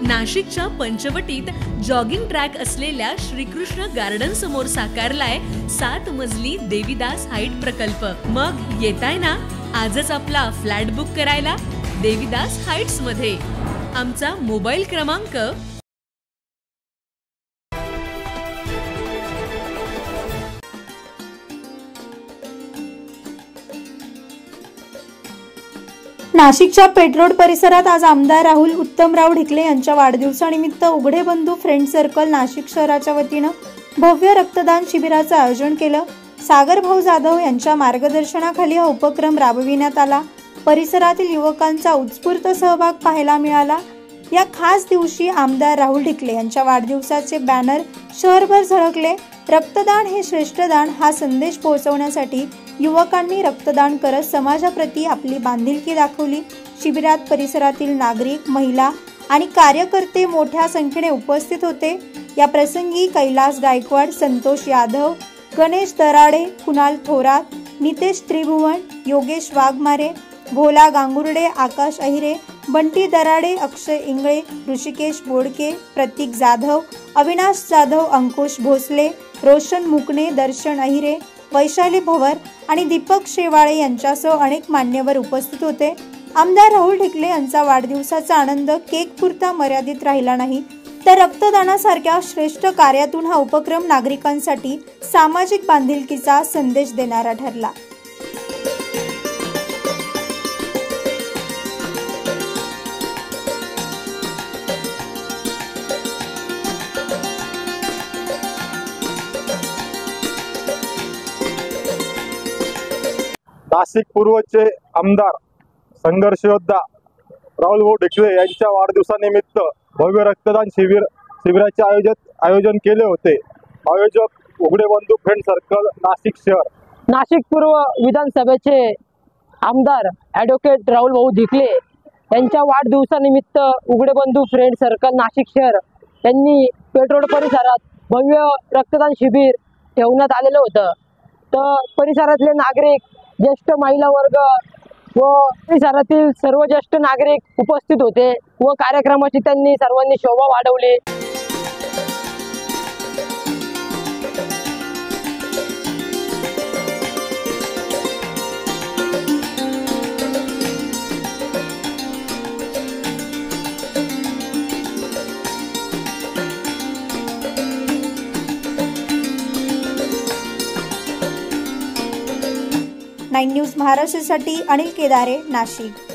नाशिकच्या पंचवटीत jogging track असलेल्या Shrikrishna garden समोर साकारलाय 7 मजली देवीदास हाईट प्रकल्प। मग येताय ना आजच आपला फ्लॅट बुक करायला देवीदास हाईट्स मध्ये। आमचा मोबाईल क्रमांक नाशिकच्या पेठरोड परिसरात आज आमदार राहुल उत्तमराव ढिकले यांच्या वाढदिवसानिमित्त उघडे बंधू फ्रेंड सर्कल नाशिक शहराच्या वतीनं भव्य रक्तदान शिबिराचं आयोजन केलं। सागर भाऊ जाधव यांच्या मार्गदर्शनाखाली हा उपक्रम राबविण्यात आला। परिसरातील युवकांचा उत्स्फूर्त सहभाग पाहायला मिळाला। या खास दिवशी आमदार राहुल ढिकले यांच्या वाढदिवसाचे बॅनर शहरभर झळकले। रक्तदान हे श्रेष्ठ दान हा संदेश पोहोचवण्यासाठी युवकांनी रक्तदान करत समाजाप्रती आपली बांधिलकी दाखवली। शिबिरात परिसरातील नागरिक, महिला आणि कार्यकर्ते मोठ्या संख्येने उपस्थित होते। या प्रसंगी कैलास गायकवाड, संतोष यादव, गणेश दराडे, कुणाल थोरात, नितेश त्रिभुवन, योगेश वाघमारे, भोला गांगुर्डे, आकाश अहिरे, बंटी दराडे, अक्षय इंगळे, ऋषिकेश बोडके, प्रतीक जाधव, अविनाश जाधव, अंकुश भोसले, रोशन मुकणे, दर्शन अहिरे, वैशाली भवर आणि दीपक शेवाळे यांच्यासह अनेक मान्यवर उपस्थित होते। आमदार राहुल ढिकले यांचा वाढदिवसाचा आनंद केक पुरता मर्यादित राहिला नाही, तर रक्तदानासारख्या श्रेष्ठ कार्यातून हा उपक्रम नागरिकांसाठी सामाजिक बांधिलकीचा संदेश देणारा ठरला। नाशिक पूर्वचे आमदार संघर्ष योद्धा राहुल भाऊ ढिकले यांच्या वाढदिवसानिमित्त भव्य रक्तदान शिबिराचे आयोजन केले होते। आयोजक उघडे बंधू फ्रेंड सर्कल नाशिक शहर। नाशिक पूर्व विधानसभेचे आमदार ॲडव्होकेट राहुल भाऊ ढिकले यांच्या वाढदिवसानिमित्त उघडे बंधू फ्रेंड सर्कल नाशिक शहर यांनी पेठरोड परिसरात भव्य रक्तदान शिबिर ठेवण्यात आलेलं होतं। तर परिसरातले नागरिक, ज्येष्ठ महिला वर्ग व परिसरातील सर्व ज्येष्ठ नागरिक उपस्थित होते व कार्यक्रमाची त्यांनी सर्वांनी शोभा वाढवली। नाइन न्यूज महाराष्ट्रासाठी अनिल केदारे, नाशिक।